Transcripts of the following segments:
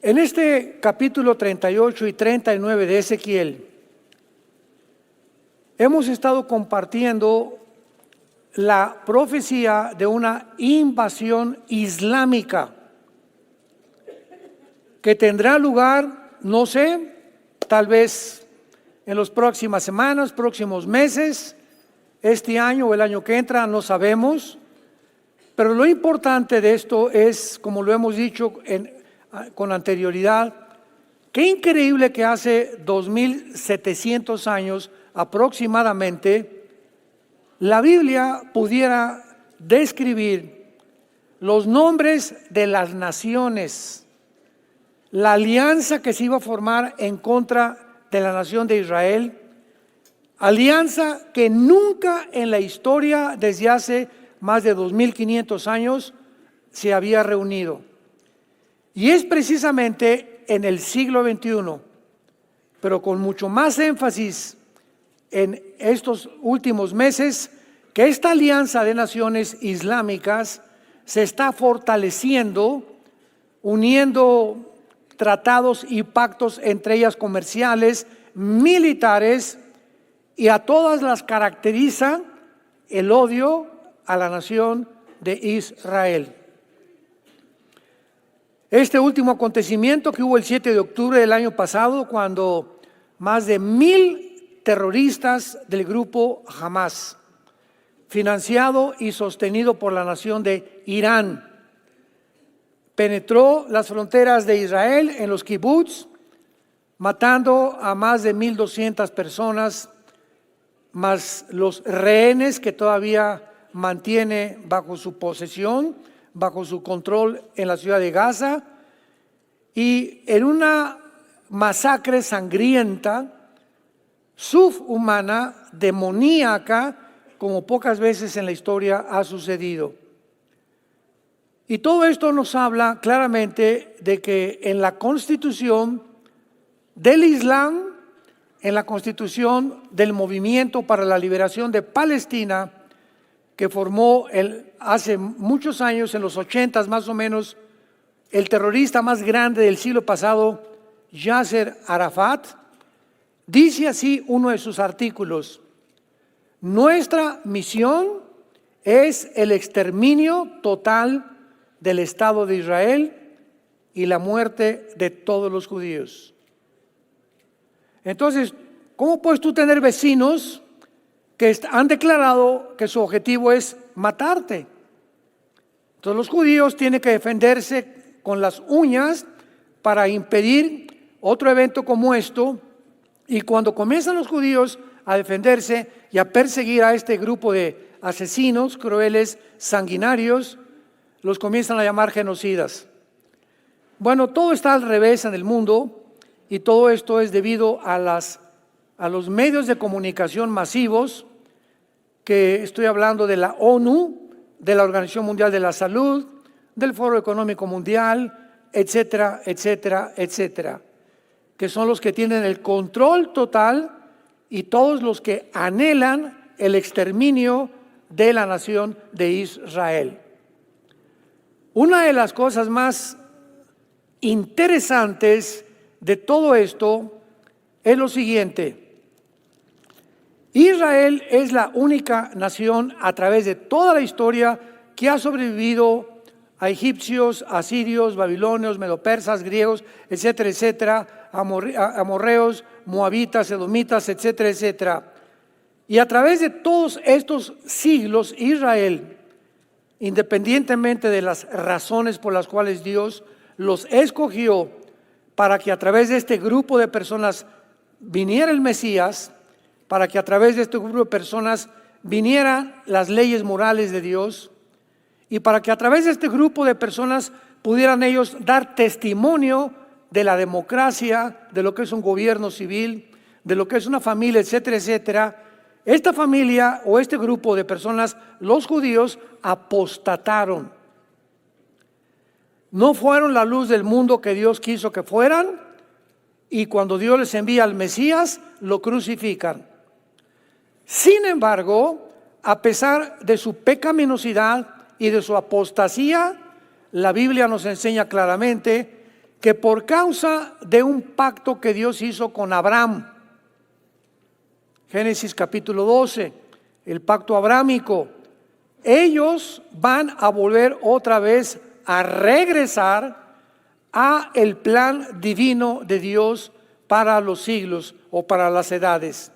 En este capítulo 38 y 39 de Ezequiel, hemos estado compartiendo la profecía de una invasión islámica que tendrá lugar, no sé, tal vez en las próximas semanas, próximos meses, este año o el año que entra, no sabemos. Pero lo importante de esto es, como lo hemos dicho con anterioridad, qué increíble que hace 2700 años aproximadamente, la Biblia pudiera describir los nombres de las naciones, la alianza que se iba a formar en contra de la nación de Israel, alianza que nunca en la historia desde hace más de 2500 años se había reunido. Y es precisamente en el siglo XXI, pero con mucho más énfasis en estos últimos meses, que esta alianza de naciones islámicas se está fortaleciendo, uniendo tratados y pactos entre ellas comerciales, militares, y a todas las caracteriza el odio a la nación de Israel. Este último acontecimiento que hubo el 7 de octubre del año pasado, cuando más de 1000 terroristas del grupo Hamas, financiado y sostenido por la nación de Irán, penetró las fronteras de Israel en los kibbutz, matando a más de 1200 personas, más los rehenes que todavía mantiene bajo su posesión, bajo su control en la ciudad de Gaza, y en una masacre sangrienta, subhumana, demoníaca, como pocas veces en la historia ha sucedido. Y todo esto nos habla claramente de que en la constitución del Islam, en la constitución del Movimiento para la Liberación de Palestina, que formó hace muchos años, en los 80 más o menos, el terrorista más grande del siglo pasado, Yasser Arafat, dice así uno de sus artículos: nuestra misión es el exterminio total del Estado de Israel y la muerte de todos los judíos. Entonces, ¿cómo puedes tú tener vecinos que han declarado que su objetivo es matarte? Entonces los judíos tienen que defenderse con las uñas para impedir otro evento como esto, y cuando comienzan los judíos a defenderse y a perseguir a este grupo de asesinos crueles, sanguinarios, los comienzan a llamar genocidas. Bueno, todo está al revés en el mundo, y todo esto es debido a los medios de comunicación masivos, que estoy hablando de la ONU, de la Organización Mundial de la Salud, del Foro Económico Mundial, etcétera, etcétera, etcétera, que son los que tienen el control total y todos los que anhelan el exterminio de la nación de Israel. Una de las cosas más interesantes de todo esto es lo siguiente: Israel es la única nación a través de toda la historia que ha sobrevivido a egipcios, asirios, babilonios, medopersas, griegos, etcétera, etcétera, amorreos, moabitas, edomitas, etcétera, etcétera. Y a través de todos estos siglos, Israel, independientemente de las razones por las cuales Dios los escogió para que a través de este grupo de personas viniera el Mesías, para que a través de este grupo de personas vinieran las leyes morales de Dios, y para que a través de este grupo de personas pudieran ellos dar testimonio de la democracia, de lo que es un gobierno civil, de lo que es una familia, etcétera, etcétera. Esta familia o este grupo de personas, los judíos, apostataron. No fueron la luz del mundo que Dios quiso que fueran, y cuando Dios les envía al Mesías, lo crucifican. Sin embargo, a pesar de su pecaminosidad y de su apostasía, la Biblia nos enseña claramente que por causa de un pacto que Dios hizo con Abraham, Génesis capítulo 12, el pacto abrámico, ellos van a volver otra vez a regresar a el plan divino de Dios para los siglos o para las edades.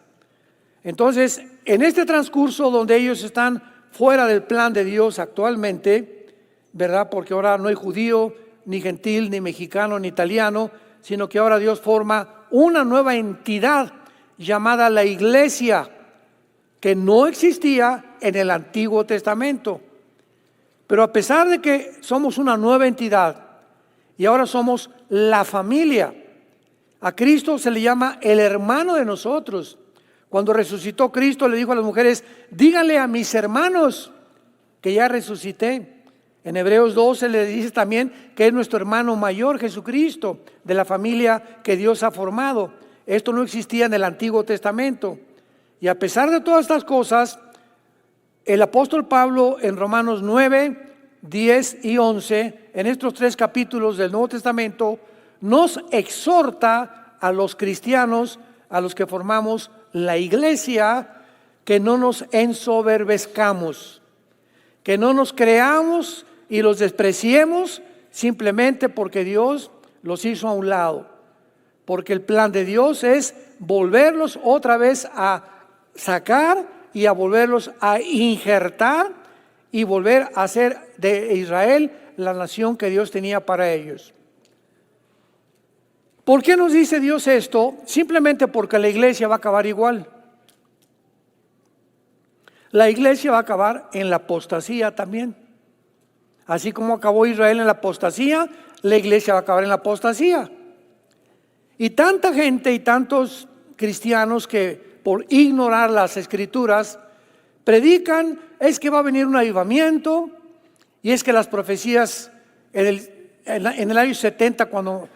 Entonces, en este transcurso donde ellos están fuera del plan de Dios actualmente, ¿verdad? Porque ahora no hay judío, ni gentil, ni mexicano, ni italiano, sino que ahora Dios forma una nueva entidad llamada la iglesia, que no existía en el Antiguo Testamento. Pero a pesar de que somos una nueva entidad y ahora somos la familia, a Cristo se le llama el hermano de nosotros. Cuando resucitó Cristo le dijo a las mujeres: díganle a mis hermanos que ya resucité. En Hebreos 12 le dice también que es nuestro hermano mayor, Jesucristo, de la familia que Dios ha formado. Esto no existía en el Antiguo Testamento. Y a pesar de todas estas cosas, el apóstol Pablo en Romanos 9, 10 y 11, en estos 3 capítulos del Nuevo Testamento, nos exhorta a los cristianos, a los que formamos la iglesia, que no nos ensoberbezcamos, que no nos creamos y los despreciemos simplemente porque Dios los hizo a un lado. Porque el plan de Dios es volverlos otra vez a sacar y a volverlos a injertar y volver a hacer de Israel la nación que Dios tenía para ellos. ¿Por qué nos dice Dios esto? Simplemente porque la iglesia va a acabar igual. La iglesia va a acabar en la apostasía también. Así como acabó Israel en la apostasía, la iglesia va a acabar en la apostasía. Y tanta gente y tantos cristianos que por ignorar las escrituras predican es que va a venir un avivamiento, y es que las profecías en el año 70, cuando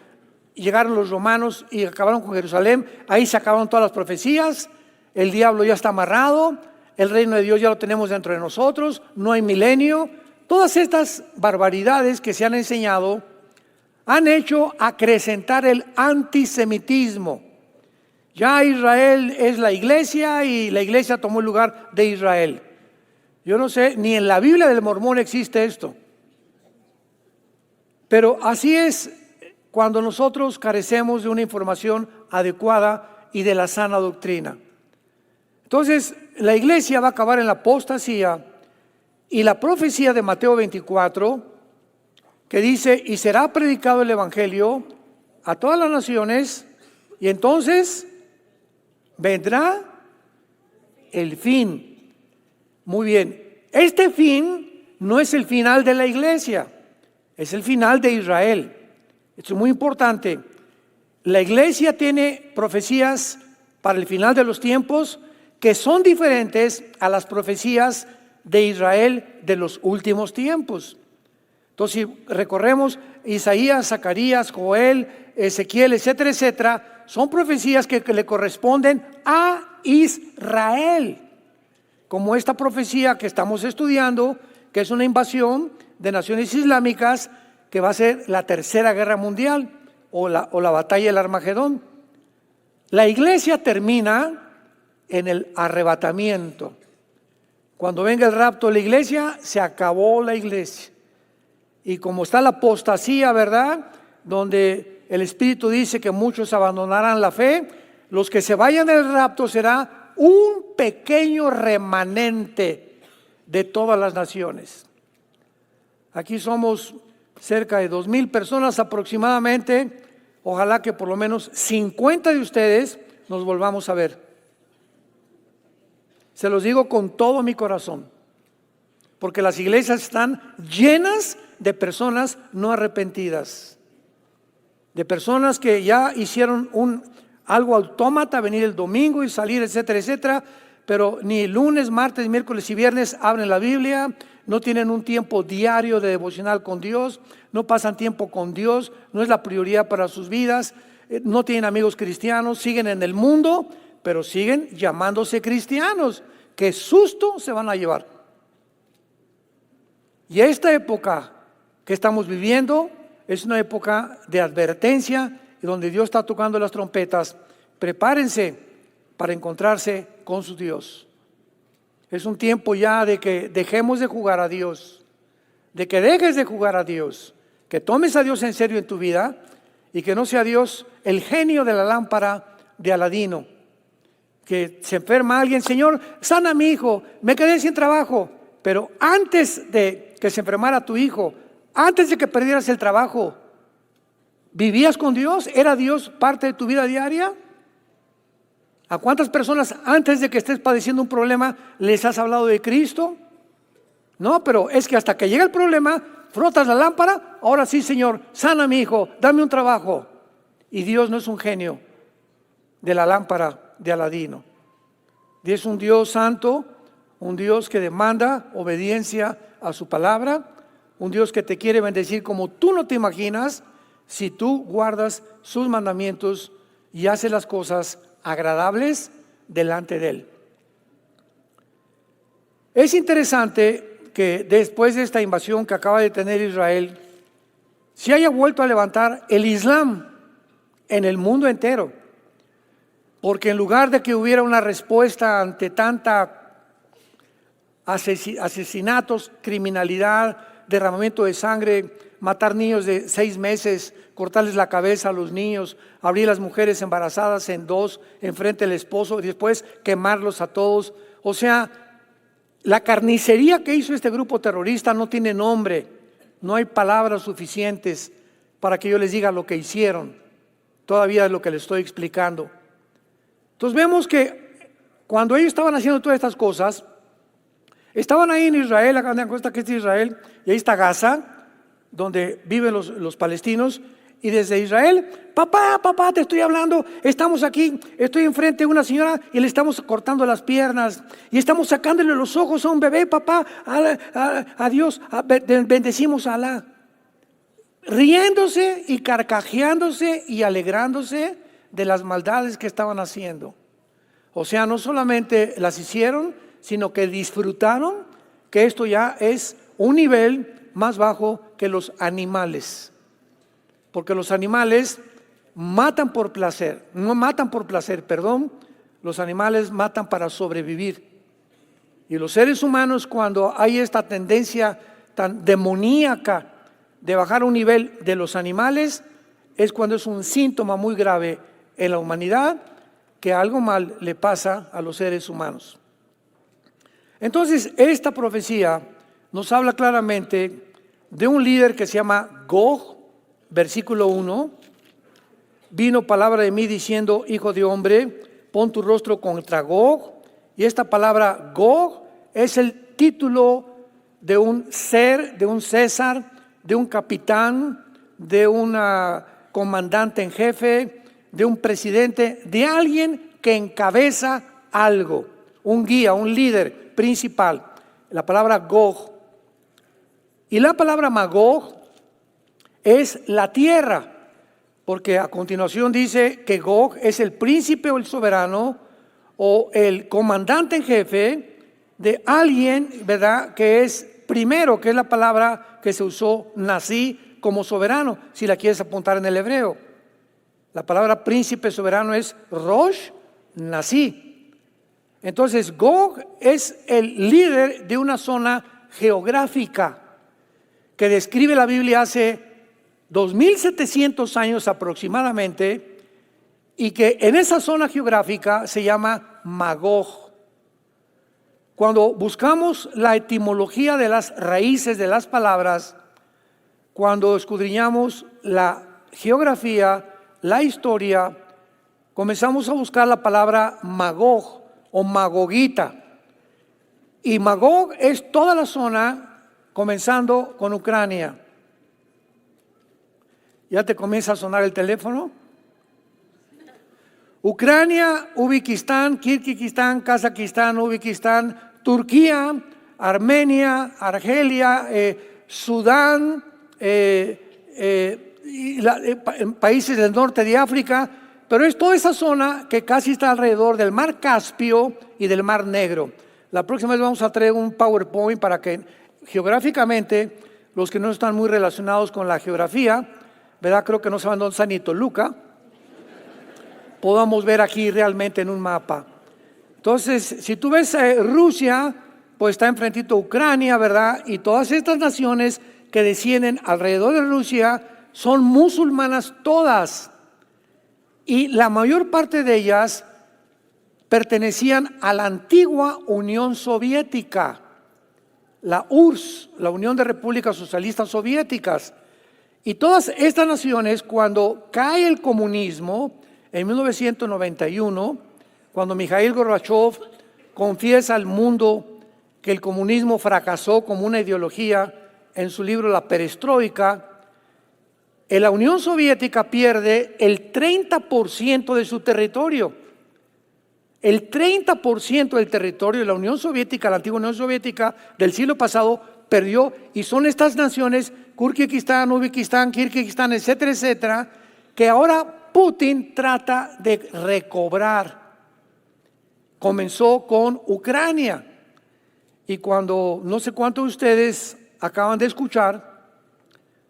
llegaron los romanos y acabaron con Jerusalén, ahí se acabaron todas las profecías, el diablo ya está amarrado, el reino de Dios ya lo tenemos dentro de nosotros, no hay milenio. Todas estas barbaridades que se han enseñado han hecho acrecentar el antisemitismo. Ya Israel es la iglesia y la iglesia tomó el lugar de Israel. Yo no sé, ni en la Biblia del Mormón existe esto. Pero así es cuando nosotros carecemos de una información adecuada y de la sana doctrina. Entonces, la iglesia va a acabar en la apostasía, y la profecía de Mateo 24, que dice: y será predicado el evangelio a todas las naciones, y entonces vendrá el fin. Muy bien, este fin no es el final de la iglesia, es el final de Israel. Esto es muy importante. La iglesia tiene profecías para el final de los tiempos que son diferentes a las profecías de Israel de los últimos tiempos. Entonces, si recorremos Isaías, Zacarías, Joel, Ezequiel, etcétera, etcétera, son profecías que le corresponden a Israel, como esta profecía que estamos estudiando, que es una invasión de naciones islámicas que va a ser la tercera guerra mundial o la batalla del Armagedón. La iglesia termina en el arrebatamiento. Cuando venga el rapto de la iglesia, se acabó la iglesia. Y como está la apostasía, ¿verdad?, donde el Espíritu dice que muchos abandonarán la fe, los que se vayan del rapto será un pequeño remanente de todas las naciones. Aquí somos cerca de 2,000 personas aproximadamente. Ojalá que por lo menos 50 de ustedes nos volvamos a ver. Se los digo con todo mi corazón, porque las iglesias están llenas de personas no arrepentidas, de personas que ya hicieron algo autómata, venir el domingo y salir, etcétera, etcétera, pero ni lunes, martes, miércoles y viernes abren la Biblia, no tienen un tiempo diario de devocional con Dios, no pasan tiempo con Dios, no es la prioridad para sus vidas, no tienen amigos cristianos, siguen en el mundo, pero siguen llamándose cristianos. ¡Qué susto se van a llevar! Y esta época que estamos viviendo es una época de advertencia y donde Dios está tocando las trompetas. Prepárense para encontrarse con su Dios. Es un tiempo ya de que dejemos de jugar a Dios, de que dejes de jugar a Dios, que tomes a Dios en serio en tu vida y que no sea Dios el genio de la lámpara de Aladino. Que se enferma alguien, Señor, sana a mi hijo, me quedé sin trabajo. Pero antes de que se enfermara tu hijo, antes de que perdieras el trabajo, ¿vivías con Dios? ¿Era Dios parte de tu vida diaria? ¿A cuántas personas antes de que estés padeciendo un problema les has hablado de Cristo? No, pero es que hasta que llega el problema, frotas la lámpara, ahora sí, Señor, sana a mi hijo, dame un trabajo. Y Dios no es un genio de la lámpara de Aladino. Dios es un Dios santo, un Dios que demanda obediencia a su palabra, un Dios que te quiere bendecir como tú no te imaginas si tú guardas sus mandamientos y haces las cosas agradables delante de Él. Es interesante que después de esta invasión que acaba de tener Israel, se haya vuelto a levantar el Islam en el mundo entero. Porque en lugar de que hubiera una respuesta ante tanta asesinatos, criminalidad, derramamiento de sangre, matar niños de 6 meses, cortarles la cabeza a los niños, abrir las mujeres embarazadas en dos, enfrente del esposo y después quemarlos a todos. O sea, la carnicería que hizo este grupo terrorista no tiene nombre, no hay palabras suficientes para que yo les diga lo que hicieron. Todavía es lo que les estoy explicando. Entonces vemos que cuando ellos estaban haciendo todas estas cosas, estaban ahí en Israel, acá en la costa que es Israel, y ahí está Gaza, donde viven los palestinos, y desde Israel, papá, te estoy hablando, estamos aquí, estoy enfrente de una señora y le estamos cortando las piernas, y estamos sacándole los ojos a un bebé, papá, a Dios, bendecimos a Alá. Riéndose y carcajeándose y alegrándose de las maldades que estaban haciendo. O sea, no solamente las hicieron, sino que disfrutaron que esto ya es un nivel más bajo que los animales. Porque los animales matan por placer, los animales matan para sobrevivir. Y los seres humanos, cuando hay esta tendencia tan demoníaca de bajar a un nivel de los animales, es cuando es un síntoma muy grave en la humanidad, que algo mal le pasa a los seres humanos. Entonces, esta profecía nos habla claramente de un líder que se llama Gog, versículo 1. Vino palabra de mí diciendo, hijo de hombre, pon tu rostro contra Gog. Y esta palabra Gog es el título de un ser, de un César, de un capitán, de un comandante en jefe, de un presidente, de alguien que encabeza algo, un guía, un líder principal. La palabra Gog. Y la palabra Magog es la tierra, porque a continuación dice que Gog es el príncipe o el soberano o el comandante en jefe de alguien, ¿verdad?, que es primero, que es la palabra que se usó, nací, como soberano, si la quieres apuntar en el hebreo. La palabra príncipe soberano es Rosh, nací. Entonces Gog es el líder de una zona geográfica que describe la Biblia hace 2700 años aproximadamente, y que en esa zona geográfica se llama Magog. Cuando buscamos la etimología de las raíces de las palabras, cuando escudriñamos la geografía, la historia, comenzamos a buscar la palabra Magog o Magogita. Y Magog es toda la zona, comenzando con Ucrania. ¿Ya te comienza a sonar el teléfono? Ucrania, Uzbekistán, Kirguistán, Kazajistán, Uzbekistán, Turquía, Armenia, Argelia, Sudán, países del norte de África, pero es toda esa zona que casi está alrededor del mar Caspio y del mar Negro. La próxima vez vamos a traer un PowerPoint para que geográficamente los que no están muy relacionados con la geografía ¿verdad? Creo que no saben dónde está ni Toluca, podamos ver aquí realmente en un mapa. Entonces, si tú ves Rusia, pues está enfrentito a Ucrania, ¿verdad? Y todas estas naciones que descienden alrededor de Rusia son musulmanas todas. Y la mayor parte de ellas pertenecían a la antigua Unión Soviética, la URSS, la Unión de Repúblicas Socialistas Soviéticas. Y todas estas naciones, cuando cae el comunismo en 1991, cuando Mikhail Gorbachev confiesa al mundo que el comunismo fracasó como una ideología en su libro La Perestroika, la Unión Soviética pierde el 30% de su territorio. El 30% del territorio de la Unión Soviética, la antigua Unión Soviética del siglo pasado, perdió, y son estas naciones, Kirguistán, Uzbekistán, Kirguistán, etcétera, etcétera, que ahora Putin trata de recobrar. Comenzó con Ucrania, y cuando no sé cuántos de ustedes acaban de escuchar,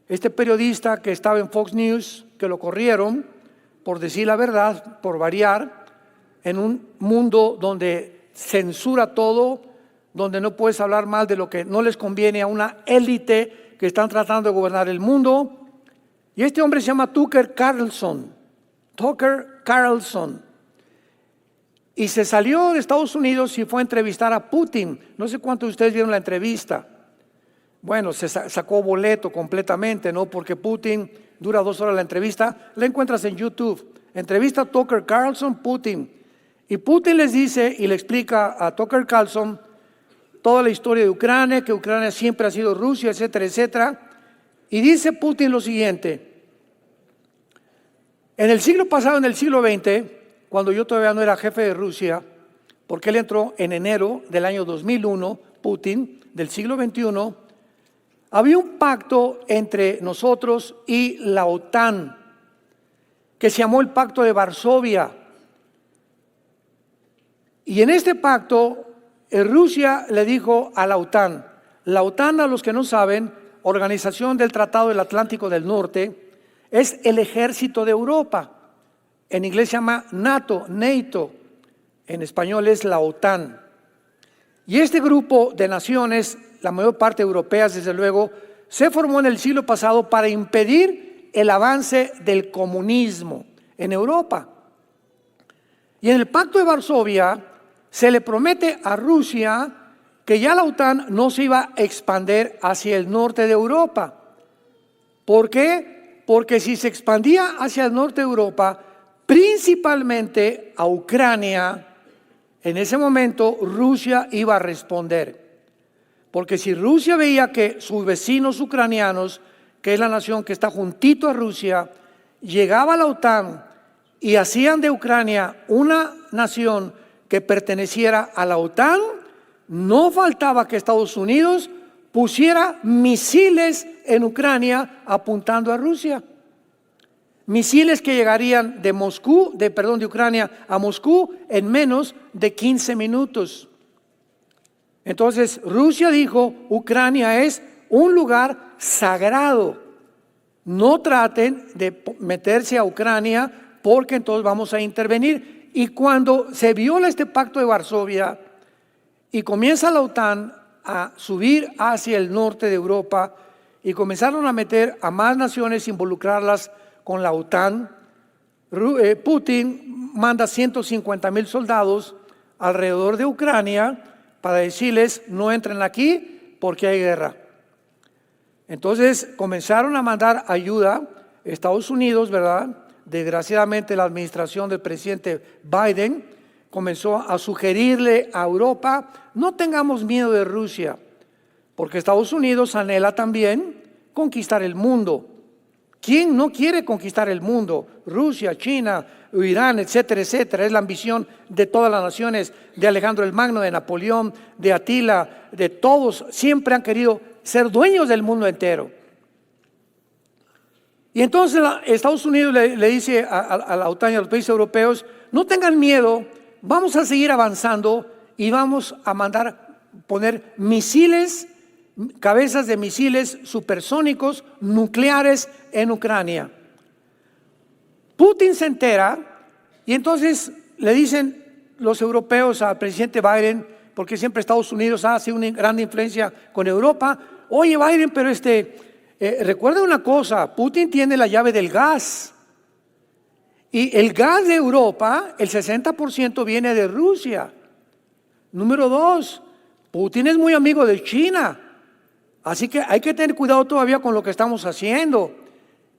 este periodista que estaba en Fox News, que lo corrieron por decir la verdad, por variar, en un mundo donde censura todo, donde no puedes hablar mal de lo que no les conviene a una élite que están tratando de gobernar el mundo. Y este hombre se llama Tucker Carlson. Y se salió de Estados Unidos y fue a entrevistar a Putin. No sé cuántos de ustedes vieron la entrevista. Bueno, se sacó boleto completamente, ¿no? Porque Putin dura 2 horas la entrevista. La encuentras en YouTube. Entrevista a Tucker Carlson, Putin. Y Putin les dice y le explica a Tucker Carlson toda la historia de Ucrania, que Ucrania siempre ha sido Rusia, etcétera, etcétera. Y dice Putin lo siguiente: en el siglo pasado, en el siglo XX, cuando yo todavía no era jefe de Rusia, porque él entró en enero del año 2001, Putin, del siglo XXI, había un pacto entre nosotros y la OTAN, que se llamó el Pacto de Varsovia. Y en este pacto, Rusia le dijo a la OTAN, a los que no saben, Organización del Tratado del Atlántico del Norte, es el ejército de Europa. En inglés se llama NATO, en español es la OTAN. Y este grupo de naciones, la mayor parte europeas desde luego, se formó en el siglo pasado para impedir el avance del comunismo en Europa. Y en el Pacto de Varsovia se le promete a Rusia que ya la OTAN no se iba a expandir hacia el norte de Europa. ¿Por qué? Porque si se expandía hacia el norte de Europa, principalmente a Ucrania, en ese momento Rusia iba a responder. Porque si Rusia veía que sus vecinos ucranianos, que es la nación que está juntito a Rusia, llegaba a la OTAN y hacían de Ucrania una nación que perteneciera a la OTAN, no faltaba que Estados Unidos pusiera misiles en Ucrania apuntando a Rusia. Misiles que llegarían de Ucrania a Moscú en menos de 15 minutos. Entonces Rusia dijo, Ucrania es un lugar sagrado. No traten de meterse a Ucrania porque entonces vamos a intervenir. Y cuando se viola este pacto de Varsovia y comienza la OTAN a subir hacia el norte de Europa y comenzaron a meter a más naciones, involucrarlas con la OTAN, Putin manda 150,000 soldados alrededor de Ucrania para decirles no entren aquí porque hay guerra. Entonces comenzaron a mandar ayuda, Estados Unidos, ¿verdad? Desgraciadamente la administración del presidente Biden comenzó a sugerirle a Europa, no tengamos miedo de Rusia, porque Estados Unidos anhela también conquistar el mundo. ¿Quién no quiere conquistar el mundo? Rusia, China, Irán, etcétera, etcétera. Es la ambición de todas las naciones, de Alejandro el Magno, de Napoleón, de Atila, de todos. Siempre han querido ser dueños del mundo entero. Y entonces Estados Unidos le dice a la OTAN y a los países europeos, no tengan miedo, vamos a seguir avanzando y vamos a poner misiles, cabezas de misiles supersónicos nucleares en Ucrania. Putin se entera y entonces le dicen los europeos al presidente Biden, porque siempre Estados Unidos hace una gran influencia con Europa: oye Biden, pero recuerda una cosa, Putin tiene la llave del gas. Y el gas de Europa, el 60% viene de Rusia. Número 2, Putin es muy amigo de China. Así que hay que tener cuidado todavía con lo que estamos haciendo.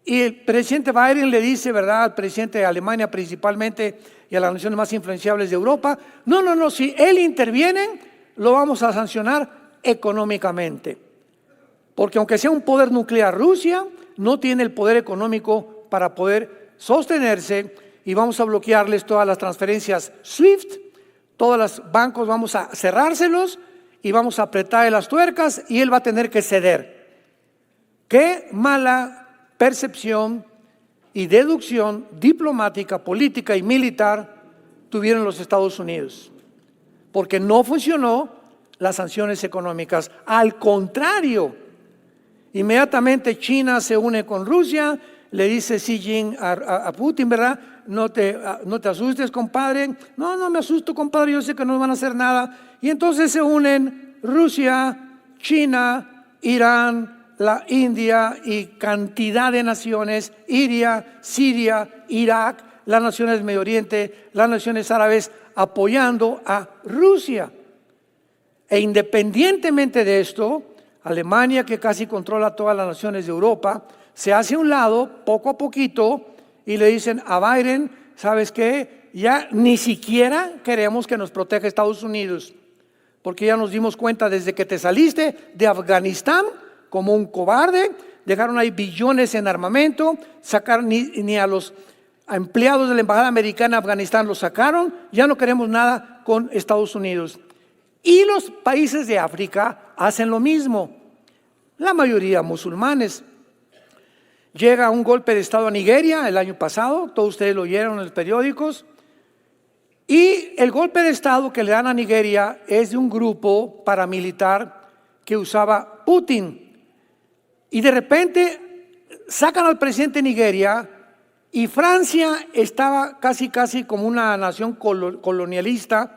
Y el presidente Biden le dice, ¿verdad?, al presidente de Alemania principalmente y a las naciones más influenciables de Europa: no, si él interviene, lo vamos a sancionar económicamente. Porque aunque sea un poder nuclear, Rusia no tiene el poder económico para poder sostenerse, y vamos a bloquearles todas las transferencias SWIFT, todos los bancos vamos a cerrárselos y vamos a apretarle las tuercas y él va a tener que ceder. Qué mala percepción y deducción diplomática, política y militar tuvieron los Estados Unidos, porque no funcionó las sanciones económicas. Al contrario, inmediatamente China se une con Rusia. Le dice Xi Jinping a Putin, ¿verdad? No te asustes, compadre. No me asusto, compadre, yo sé que no van a hacer nada. Y entonces se unen Rusia, China, Irán, la India y cantidad de naciones: Siria, Irak, las naciones del Medio Oriente, las naciones árabes, apoyando a Rusia. E independientemente de esto, Alemania, que casi controla todas las naciones de Europa, se hace a un lado poco a poquito y le dicen a Biden: ¿sabes qué? Ya ni siquiera queremos que nos proteja Estados Unidos, porque ya nos dimos cuenta desde que te saliste de Afganistán como un cobarde. Dejaron ahí billones en armamento, sacaron ni a los empleados de la embajada americana en Afganistán los sacaron. Ya no queremos nada con Estados Unidos. Y los países de África hacen lo mismo, la mayoría musulmanes. Llega un golpe de Estado a Nigeria el año pasado, todos ustedes lo oyeron en los periódicos, y el golpe de Estado que le dan a Nigeria es de un grupo paramilitar que usaba Putin. Y de repente sacan al presidente de Nigeria, y Francia estaba casi como una nación colonialista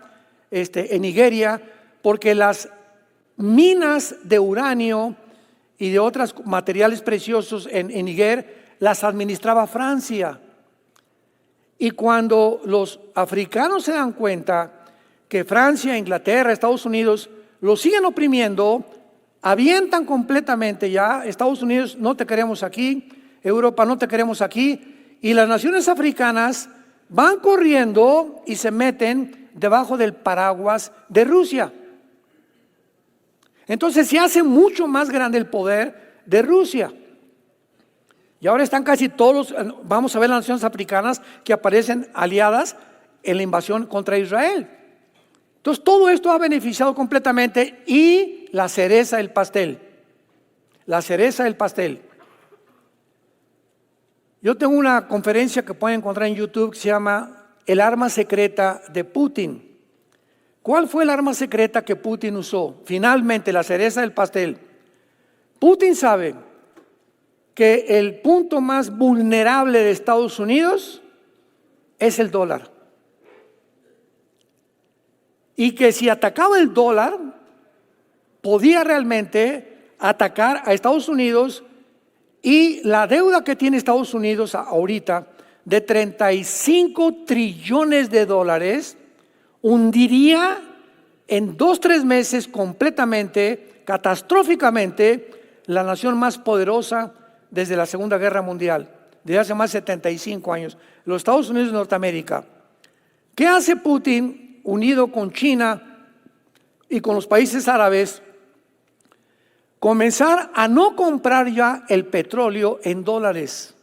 en Nigeria, porque las minas de uranio y de otros materiales preciosos en Níger las administraba Francia. Y cuando los africanos se dan cuenta que Francia, Inglaterra, Estados Unidos los siguen oprimiendo, avientan completamente ya: Estados Unidos, no te queremos aquí; Europa, no te queremos aquí. Y las naciones africanas van corriendo y se meten debajo del paraguas de Rusia. Entonces se hace mucho más grande el poder de Rusia. Y ahora están casi todos, vamos a ver las naciones africanas que aparecen aliadas en la invasión contra Israel. Entonces todo esto ha beneficiado completamente. Y la cereza del pastel, yo tengo una conferencia que pueden encontrar en YouTube que se llama El arma secreta de Putin. ¿Cuál fue el arma secreta que Putin usó? Finalmente, la cereza del pastel. Putin sabe que el punto más vulnerable de Estados Unidos es el dólar. Y que si atacaba el dólar, podía realmente atacar a Estados Unidos. Y la deuda que tiene Estados Unidos ahorita, de 35 trillones de dólares, hundiría en 2-3 meses completamente, catastróficamente, la nación más poderosa desde la Segunda Guerra Mundial, desde hace más de 75 años, los Estados Unidos de Norteamérica. ¿Qué hace Putin unido con China y con los países árabes? Comenzar a no comprar ya el petróleo en dólares,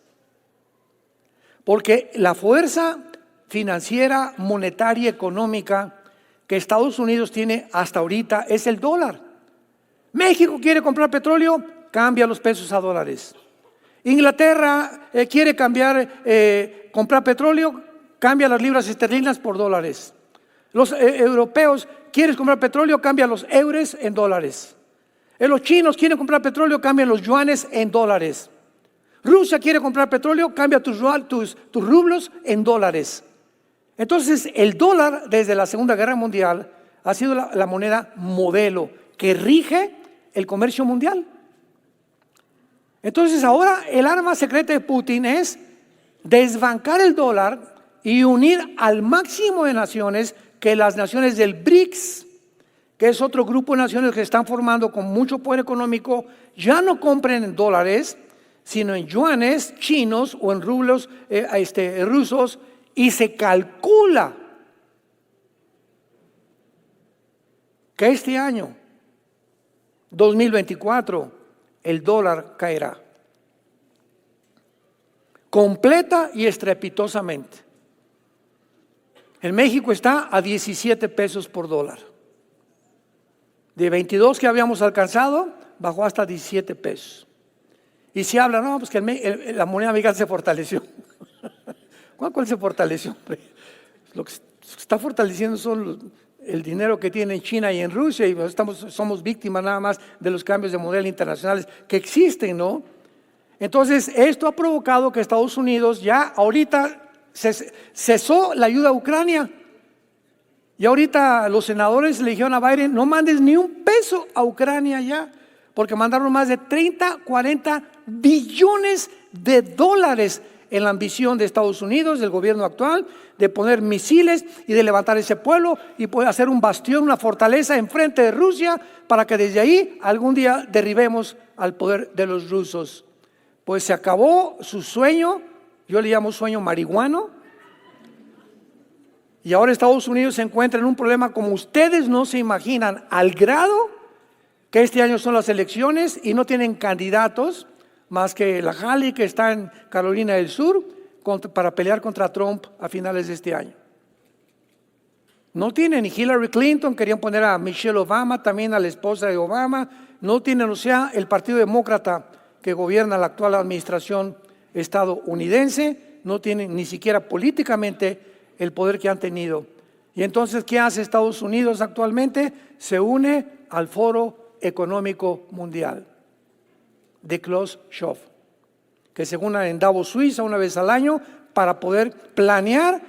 porque la fuerza financiera, monetaria, económica que Estados Unidos tiene hasta ahorita es el dólar. México quiere comprar petróleo, cambia los pesos a dólares. Inglaterra quiere comprar petróleo, cambia las libras esterlinas por dólares. Los europeos quieren comprar petróleo, cambia los euros en dólares. Los chinos quieren comprar petróleo, cambian los yuanes en dólares. Rusia quiere comprar petróleo, cambia tus rublos en dólares. Entonces, el dólar desde la Segunda Guerra Mundial ha sido la moneda modelo que rige el comercio mundial. Entonces, ahora el arma secreta de Putin es desbancar el dólar y unir al máximo de naciones, que las naciones del BRICS, que es otro grupo de naciones que se están formando con mucho poder económico, ya no compren en dólares, sino en yuanes chinos o en rublos rusos, y se calcula que este año 2024 el dólar caerá completa y estrepitosamente. En México está a 17 pesos por dólar. De 22 que habíamos alcanzado, bajó hasta 17 pesos. Y se habla, no, pues que la moneda mexicana se fortaleció. ¿Cuál se fortaleció? Lo que se está fortaleciendo son el dinero que tiene en China y en Rusia, y somos víctimas nada más de los cambios de modelo internacionales que existen, ¿no? Entonces, esto ha provocado que Estados Unidos ya ahorita cesó la ayuda a Ucrania. Y ahorita los senadores le dijeron a Biden, no mandes ni un peso a Ucrania ya, porque mandaron más de 30, 40 billones de dólares en la ambición de Estados Unidos, del gobierno actual, de poner misiles y de levantar ese pueblo y poder hacer un bastión, una fortaleza enfrente de Rusia, para que desde ahí algún día derribemos al poder de los rusos. Pues se acabó su sueño, yo le llamo sueño marihuano, y ahora Estados Unidos se encuentra en un problema como ustedes no se imaginan, al grado que este año son las elecciones y no tienen candidatos más que la Haley, que está en Carolina del Sur, para pelear contra Trump a finales de este año. No tienen ni Hillary Clinton, querían poner a Michelle Obama, también a la esposa de Obama. No tienen, o sea, el Partido Demócrata que gobierna la actual administración estadounidense, no tienen ni siquiera políticamente el poder que han tenido. Y entonces, ¿qué hace Estados Unidos actualmente? Se une al Foro Económico Mundial de Klaus Schwab, que se une en Davos, Suiza, una vez al año, para poder planear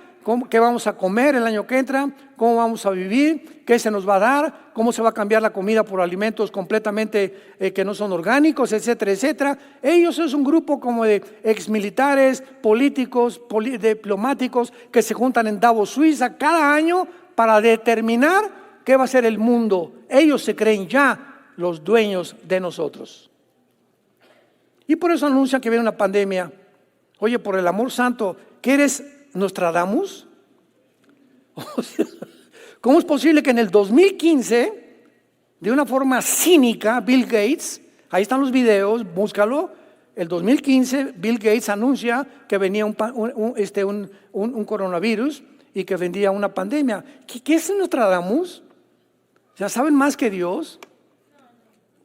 qué vamos a comer el año que entra, cómo vamos a vivir, qué se nos va a dar, cómo se va a cambiar la comida por alimentos completamente que no son orgánicos, etcétera, etcétera. Ellos es un grupo como de exmilitares, políticos, diplomáticos, que se juntan en Davos, Suiza, cada año para determinar qué va a ser el mundo. Ellos se creen ya los dueños de nosotros. Y por eso anuncian que viene una pandemia. Oye, por el amor santo, ¿qué eres, Nostradamus? O sea, ¿cómo es posible que en el 2015, de una forma cínica, Bill Gates, ahí están los videos, búscalo, el 2015 Bill Gates anuncia que venía un coronavirus y que vendría una pandemia? ¿Qué es Nostradamus? ¿Ya saben más que Dios?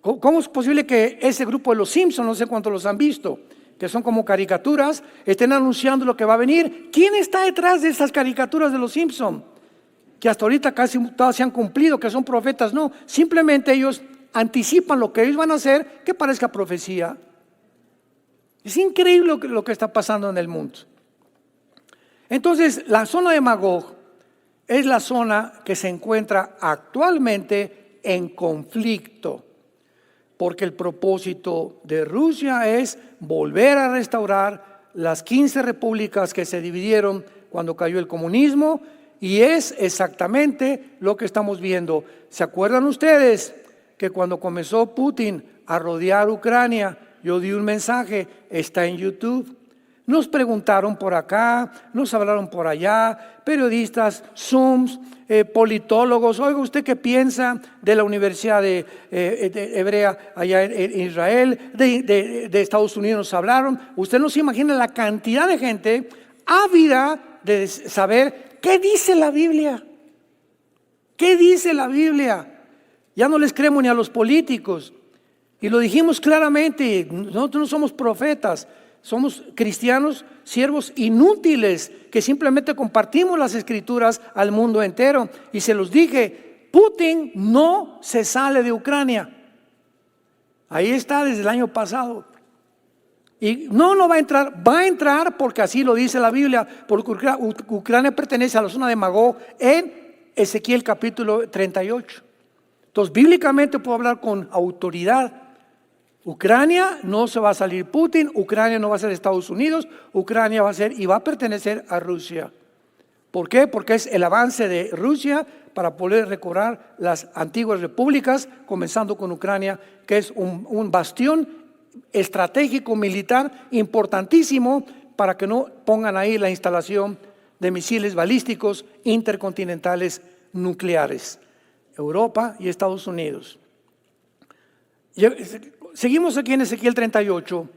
¿Cómo es posible que ese grupo de los Simpsons, no sé cuántos los han visto, que son como caricaturas, estén anunciando lo que va a venir? ¿Quién está detrás de esas caricaturas de los Simpsons? Que hasta ahorita casi todas se han cumplido, que son profetas. No, simplemente ellos anticipan lo que ellos van a hacer, que parezca profecía. Es increíble lo que está pasando en el mundo. Entonces, la zona de Magog es la zona que se encuentra actualmente en conflicto, porque el propósito de Rusia es volver a restaurar las 15 repúblicas que se dividieron cuando cayó el comunismo, y es exactamente lo que estamos viendo. ¿Se acuerdan ustedes que cuando comenzó Putin a rodear Ucrania, yo di un mensaje, está en YouTube? Nos preguntaron por acá, nos hablaron por allá, periodistas, Zooms, politólogos. Oiga, ¿usted qué piensa de la Universidad de Hebrea allá en Israel? De Estados Unidos nos hablaron. Usted no se imagina la cantidad de gente ávida de saber qué dice la Biblia. ¿Qué dice la Biblia? Ya no les creemos ni a los políticos. Y lo dijimos claramente, nosotros no somos profetas. Somos cristianos, siervos inútiles, que simplemente compartimos las escrituras al mundo entero. Y se los dije, Putin no se sale de Ucrania. Ahí está desde el año pasado. Y no va a entrar porque así lo dice la Biblia, porque Ucrania pertenece a la zona de Magog en Ezequiel capítulo 38. Entonces, bíblicamente puedo hablar con autoridad. Ucrania no se va a salir Putin, Ucrania no va a ser Estados Unidos, Ucrania va a ser y va a pertenecer a Rusia. ¿Por qué? Porque es el avance de Rusia para poder recobrar las antiguas repúblicas, comenzando con Ucrania, que es un bastión estratégico militar importantísimo para que no pongan ahí la instalación de misiles balísticos intercontinentales nucleares, Europa y Estados Unidos. Seguimos aquí en Ezequiel 38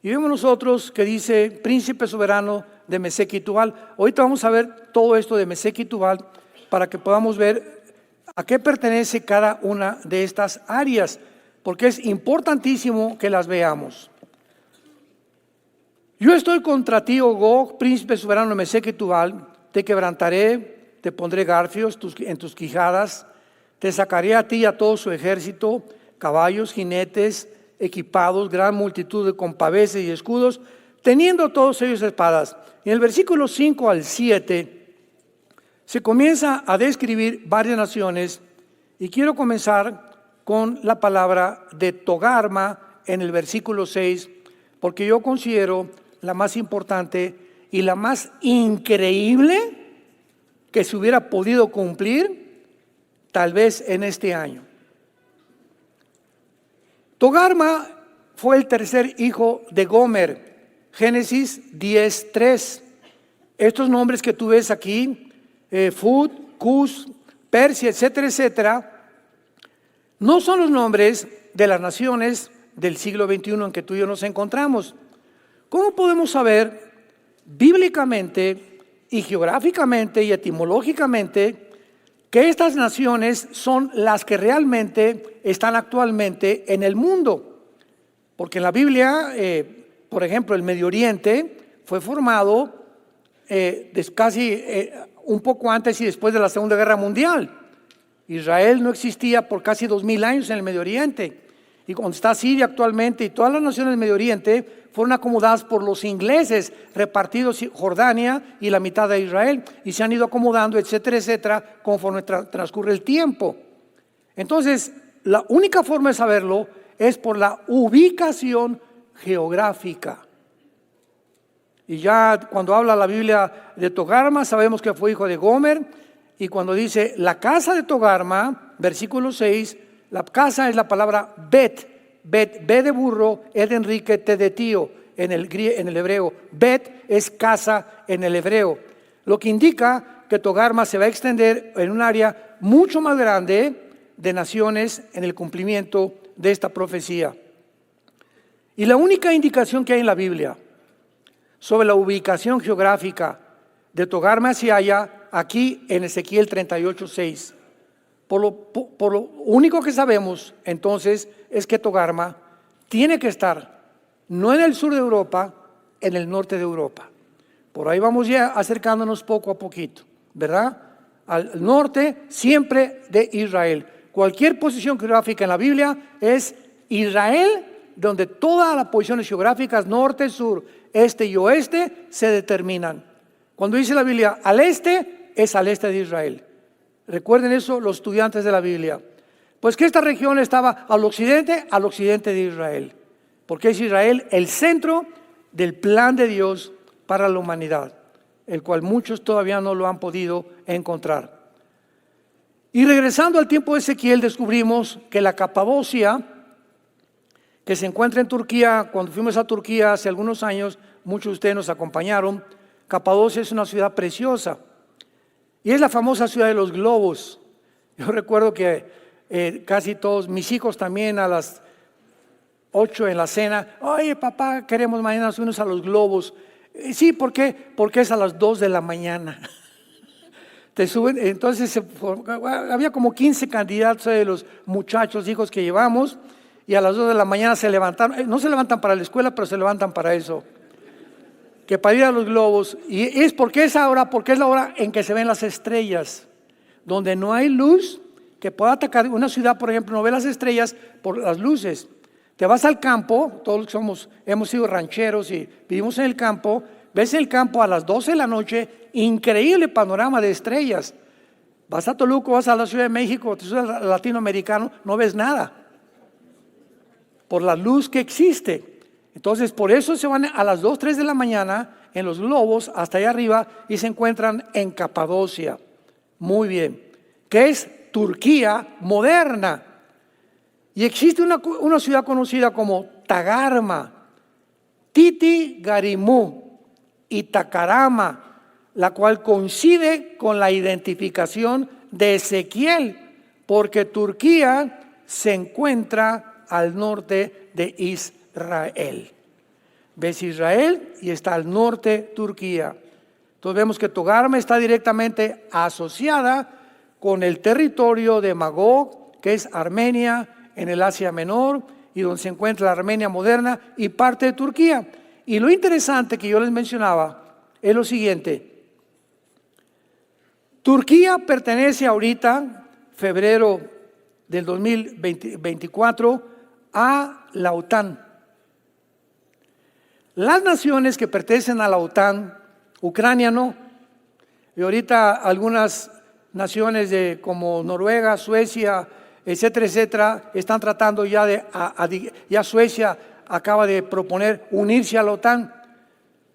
y vemos nosotros que dice príncipe soberano de Mesec y Tubal. Ahorita vamos a ver todo esto de Mesec y Tubal para que podamos ver a qué pertenece cada una de estas áreas, porque es importantísimo que las veamos. Yo estoy contra ti, oh Gog, príncipe soberano de Mesec y Tubal, te quebrantaré, te pondré garfios en tus quijadas, te sacaré a ti y a todo su ejército, caballos, jinetes, equipados, gran multitud con paveses y escudos, teniendo todos ellos espadas. En el versículo 5 al 7 se comienza a describir varias naciones y quiero comenzar con la palabra de Togarma en el versículo 6, porque yo considero la más importante y la más increíble que se hubiera podido cumplir tal vez en este año. Togarma fue el tercer hijo de Gomer, Génesis 10:3. Estos nombres que tú ves aquí, Fud, Cus, Persia, etcétera, etcétera, no son los nombres de las naciones del siglo XXI en que tú y yo nos encontramos. ¿Cómo podemos saber bíblicamente y geográficamente y etimológicamente que estas naciones son las que realmente están actualmente en el mundo? Porque en la Biblia, por ejemplo, el Medio Oriente fue formado casi un poco antes y después de la Segunda Guerra Mundial. Israel no existía por casi 2000 años en el Medio Oriente. Y cuando está Siria actualmente y todas las naciones del Medio Oriente fueron acomodadas por los ingleses, repartidos Jordania y la mitad de Israel, y se han ido acomodando, etcétera, etcétera, conforme transcurre el tiempo. Entonces, la única forma de saberlo es por la ubicación geográfica. Y ya cuando habla la Biblia de Togarma, sabemos que fue hijo de Gomer, y cuando dice la casa de Togarma, versículo 6, la casa es la palabra Bet, B de burro, E de Enrique, T de tío en el hebreo. Bet es casa en el hebreo, lo que indica que Togarma se va a extender en un área mucho más grande de naciones en el cumplimiento de esta profecía. Y la única indicación que hay en la Biblia sobre la ubicación geográfica de Togarma se halla aquí en Ezequiel 38:6. Por lo único que sabemos entonces es que Togarma tiene que estar no en el sur de Europa, en el norte de Europa. Por ahí vamos ya acercándonos poco a poquito, ¿verdad? Al norte siempre de Israel. Cualquier posición geográfica en la Biblia es Israel, donde todas las posiciones geográficas, norte, sur, este y oeste, se determinan. Cuando dice la Biblia al este, es al este de Israel. Recuerden eso los estudiantes de la Biblia. Pues que esta región estaba al occidente de Israel. Porque es Israel el centro del plan de Dios para la humanidad, el cual muchos todavía no lo han podido encontrar. Y regresando al tiempo de Ezequiel, descubrimos que la Capadocia, que se encuentra en Turquía, cuando fuimos a Turquía hace algunos años, muchos de ustedes nos acompañaron. Capadocia es una ciudad preciosa y es la famosa ciudad de los globos. Yo recuerdo que casi todos, mis hijos también a las 8 en la cena, oye papá, queremos mañana subirnos a los globos. Sí, ¿por qué? Porque es a las 2 de la mañana. Te suben, entonces había como 15 candidatos de los muchachos, hijos que llevamos, y a las 2 de la mañana se levantaron, no se levantan para la escuela, pero se levantan para eso, que para ir a los globos. Y es porque es la hora en que se ven las estrellas, donde no hay luz que pueda atacar una ciudad, por ejemplo, no ve las estrellas por las luces, Te vas al campo, todos los que hemos sido rancheros y vivimos en el campo, ves el campo a las 12 de la noche, increíble panorama de estrellas. Vas a Toluca, vas a la Ciudad de México, te subes al latinoamericano, no ves nada, por la luz que existe. Entonces, por eso se van a las 2, 3 de la mañana en los globos hasta allá arriba y se encuentran en Capadocia. Muy bien, que es Turquía moderna. Y existe una ciudad conocida como Tagarma, Titi Garimú y Tacarama, la cual coincide con la identificación de Ezequiel, porque Turquía se encuentra al norte de Israel. Ves Israel y está al norte Turquía. Entonces vemos que Togarma está directamente asociada con el territorio de Magog, que es Armenia, en el Asia Menor, y donde se encuentra la Armenia moderna y parte de Turquía. Y lo interesante que yo les mencionaba es lo siguiente. Turquía pertenece ahorita, febrero del 2024, a la OTAN. Las naciones que pertenecen a la OTAN, Ucrania no, y ahorita algunas naciones como Noruega, Suecia, etcétera, etcétera, están tratando ya Suecia acaba de proponer unirse a la OTAN.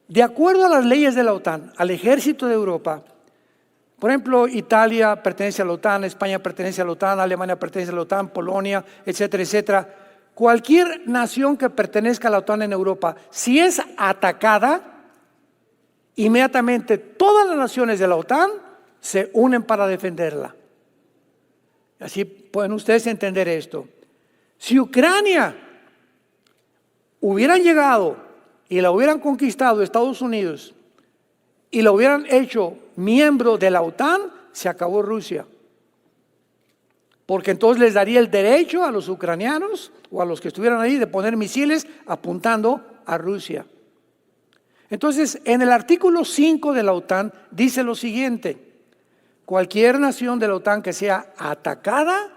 De acuerdo a las leyes de la OTAN, al ejército de Europa, por ejemplo, Italia pertenece a la OTAN, España pertenece a la OTAN, Alemania pertenece a la OTAN, Polonia, etcétera, etcétera. Cualquier nación que pertenezca a la OTAN en Europa, si es atacada, inmediatamente todas las naciones de la OTAN se unen para defenderla. Así pueden ustedes entender esto. Si Ucrania hubieran llegado y la hubieran conquistado Estados Unidos y la hubieran hecho miembro de la OTAN, se acabó Rusia. Porque entonces les daría el derecho a los ucranianos o a los que estuvieran ahí de poner misiles apuntando a Rusia. Entonces, en el artículo 5 de la OTAN dice lo siguiente: cualquier nación de la OTAN que sea atacada,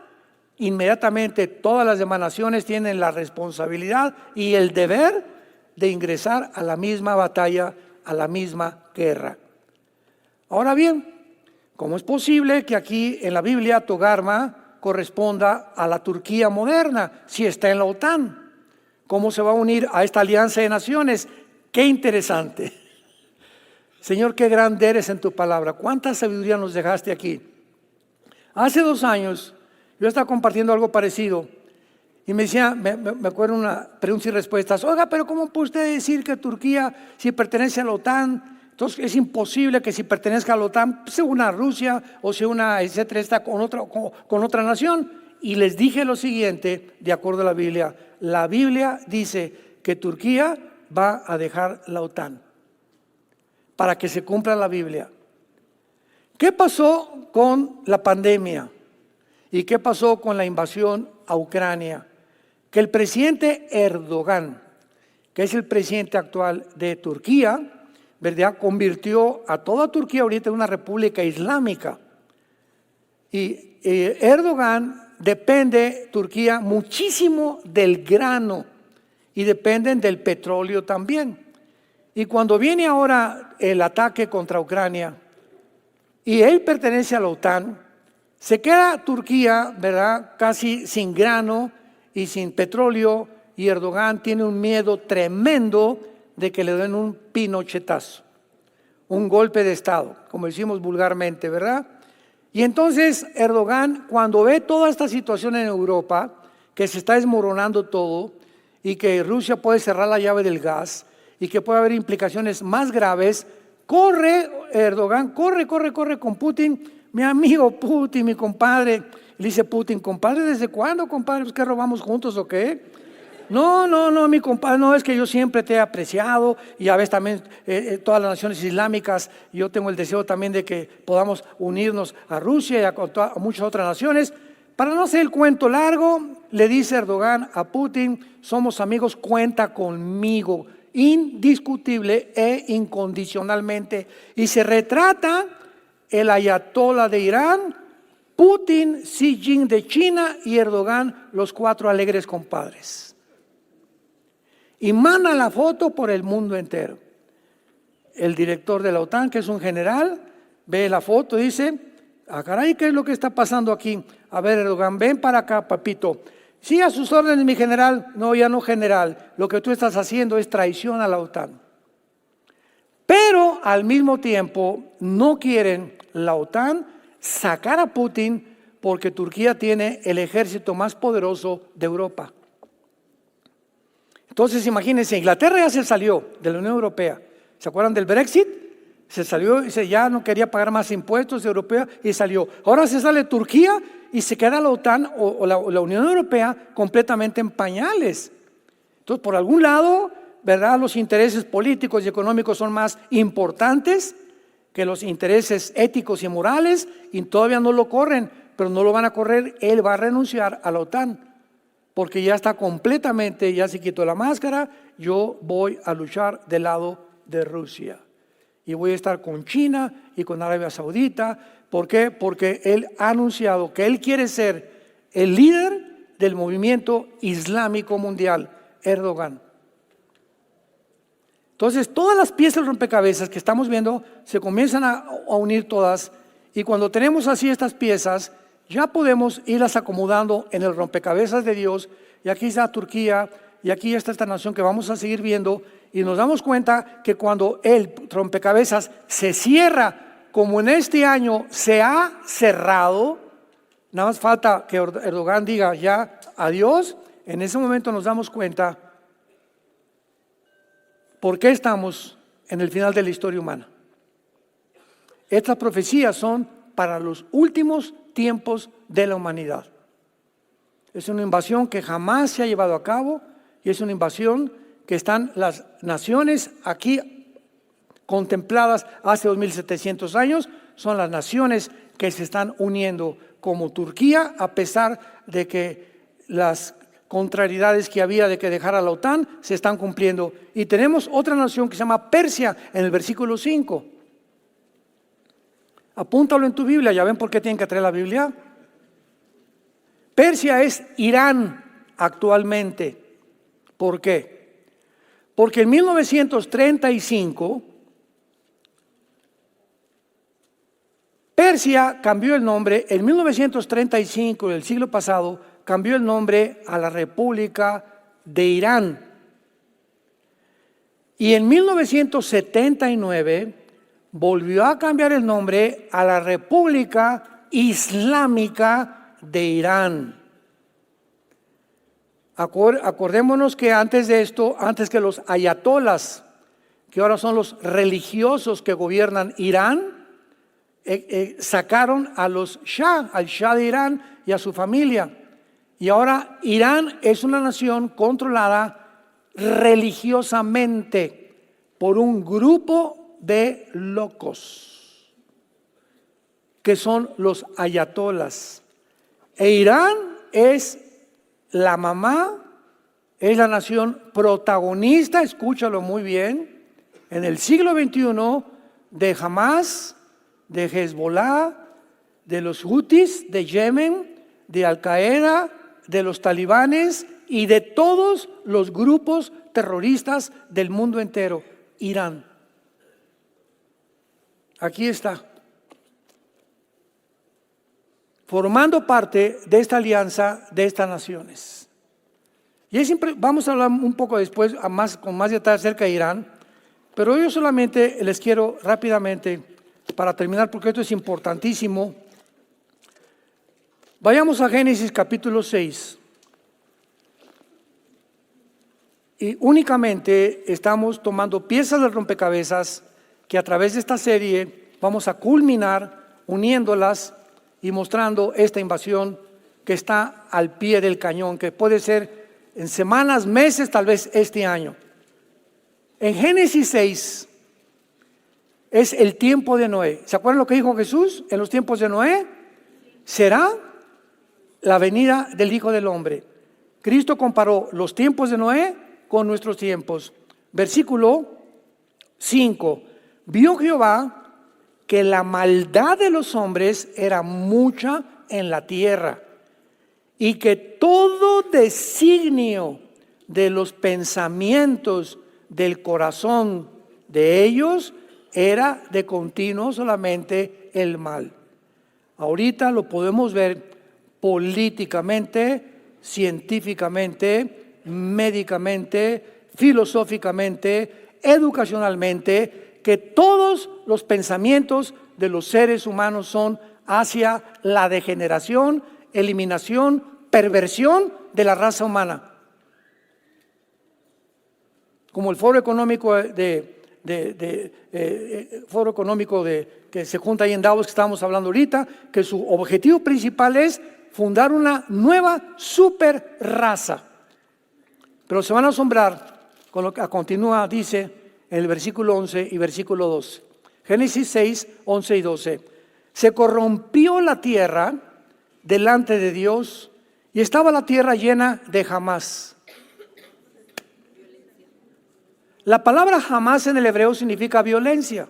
inmediatamente todas las demás naciones tienen la responsabilidad y el deber de ingresar a la misma batalla, a la misma guerra. Ahora bien, ¿cómo es posible que aquí en la Biblia Togarma corresponda a la Turquía moderna si está en la OTAN? ¿Cómo se va a unir a esta alianza de naciones? Qué interesante. Señor, qué grande eres en tu palabra. ¿Cuánta sabiduría nos dejaste aquí? Hace 2 años yo estaba compartiendo algo parecido y me decía, me acuerdo una preguntas y respuestas. Oiga, pero ¿cómo puede usted decir que Turquía, si pertenece a la OTAN, entonces es imposible que si pertenezca a la OTAN se una a Rusia o se una, etcétera, está con otra nación? Y les dije lo siguiente, de acuerdo a la Biblia dice que Turquía va a dejar la OTAN para que se cumpla la Biblia. ¿Qué pasó con la pandemia? ¿Y qué pasó con la invasión a Ucrania? Que el presidente Erdogan, que es el presidente actual de Turquía, ¿verdad?, convirtió a toda Turquía ahorita en una república islámica. Y Erdogan depende, Turquía, muchísimo del grano y dependen del petróleo también. Y cuando viene ahora el ataque contra Ucrania y él pertenece a la OTAN, se queda Turquía, ¿verdad?, casi sin grano y sin petróleo, y Erdogan tiene un miedo tremendo de que le den un pinochetazo, un golpe de Estado, como decimos vulgarmente, ¿verdad? Y entonces Erdogan, cuando ve toda esta situación en Europa, que se está desmoronando todo y que Rusia puede cerrar la llave del gas y que puede haber implicaciones más graves, Erdogan corre con Putin, mi amigo Putin, mi compadre. Le dice Putin, compadre, ¿desde cuándo, compadre? ¿Es que robamos juntos o qué? No, mi compadre, no, es que yo siempre te he apreciado y a veces también todas las naciones islámicas, yo tengo el deseo también de que podamos unirnos a Rusia y a muchas otras naciones. Para no hacer el cuento largo, le dice Erdogan a Putin, somos amigos, cuenta conmigo, indiscutible e incondicionalmente. Y se retrata el ayatolá de Irán, Putin, Xi Jinping de China y Erdogan, los 4 alegres compadres. y manda la foto por el mundo entero. El director de la OTAN, que es un general, ve la foto y dice: ah, caray, ¿qué es lo que está pasando aquí? A ver, Erdogan, ven para acá, papito. Sí, a sus órdenes, mi general. No, ya no, general. Lo que tú estás haciendo es traición a la OTAN. Pero al mismo tiempo no quieren la OTAN sacar a Putin porque Turquía tiene el ejército más poderoso de Europa. Entonces imagínense, Inglaterra ya se salió de la Unión Europea. ¿Se acuerdan del Brexit? Se salió y ya no quería pagar más impuestos europeos y salió. Ahora se sale Turquía y se queda la OTAN o la Unión Europea completamente en pañales. Entonces, por algún lado, ¿verdad?, los intereses políticos y económicos son más importantes que los intereses éticos y morales, y todavía no lo corren, pero no lo van a correr. Él va a renunciar a la OTAN porque ya está completamente, ya se quitó la máscara. Yo voy a luchar del lado de Rusia y voy a estar con China y con Arabia Saudita. ¿Por qué? Porque él ha anunciado que él quiere ser el líder del movimiento islámico mundial, Erdogan. Entonces, todas las piezas del rompecabezas que estamos viendo se comienzan a unir todas, y cuando tenemos así estas piezas, ya podemos irlas acomodando en el rompecabezas de Dios. Y aquí está Turquía, y aquí está esta nación que vamos a seguir viendo, y nos damos cuenta que cuando el rompecabezas se cierra, como en este año se ha cerrado, nada más falta que Erdogan diga ya adiós. En ese momento nos damos cuenta por qué estamos en el final de la historia humana. Estas profecías son para los últimos tiempos de la humanidad. Es una invasión que jamás se ha llevado a cabo, y es una invasión que están las naciones aquí contempladas hace 2700 años. Son las naciones que se están uniendo, como Turquía, a pesar de que las contrariedades que había de que dejara la OTAN se están cumpliendo. Y tenemos otra nación que se llama Persia en el versículo 5. Apúntalo en tu Biblia. ¿Ya ven por qué tienen que traer la Biblia? Persia es Irán actualmente. ¿Por qué? Porque en 1935 Persia cambió el nombre. En 1935 del siglo pasado cambió el nombre a la República de Irán. Y en 1979 volvió a cambiar el nombre a la República Islámica de Irán. Acordémonos que antes de esto, antes que los ayatolas, que ahora son los religiosos que gobiernan Irán, sacaron a los Shah, al Shah de Irán y a su familia. Y ahora Irán es una nación controlada religiosamente por un grupo de locos, que son los ayatolas. E Irán es la mamá, es la nación protagonista, escúchalo muy bien, en el siglo XXI de Hamas, de Hezbollah, de los Houthis de Yemen, de Al-Qaeda, de los talibanes y de todos los grupos terroristas del mundo entero. Irán. Aquí está, formando parte de esta alianza de estas naciones. Y vamos a hablar un poco después con más detalle acerca de Irán, pero yo solamente les quiero rápidamente, para terminar, porque esto es importantísimo. Vayamos a Génesis capítulo 6. Y únicamente estamos tomando piezas del rompecabezas que a través de esta serie vamos a culminar uniéndolas y mostrando esta invasión que está al pie del cañón, que puede ser en semanas, meses, tal vez este año. En Génesis 6 es el tiempo de Noé. ¿Se acuerdan lo que dijo Jesús en los tiempos de Noé? Será la venida del Hijo del Hombre. Cristo comparó los tiempos de Noé con nuestros tiempos. Versículo 5. Vio Jehová que la maldad de los hombres era mucha en la tierra, y que todo designio de los pensamientos del corazón de ellos era de continuo solamente el mal. Ahorita lo podemos ver políticamente, científicamente, médicamente, filosóficamente, educacionalmente, que todos los pensamientos de los seres humanos son hacia la degeneración, eliminación, perversión de la raza humana. Como el Foro Económico que se junta ahí en Davos, que estábamos hablando ahorita, que su objetivo principal es fundar una nueva super raza. Pero se van a asombrar con lo que continúa, dice en el versículo 11 y versículo 12. Génesis 6, 11 y 12. Se corrompió la tierra delante de Dios y estaba la tierra llena de jamás. La palabra jamás en el hebreo significa violencia.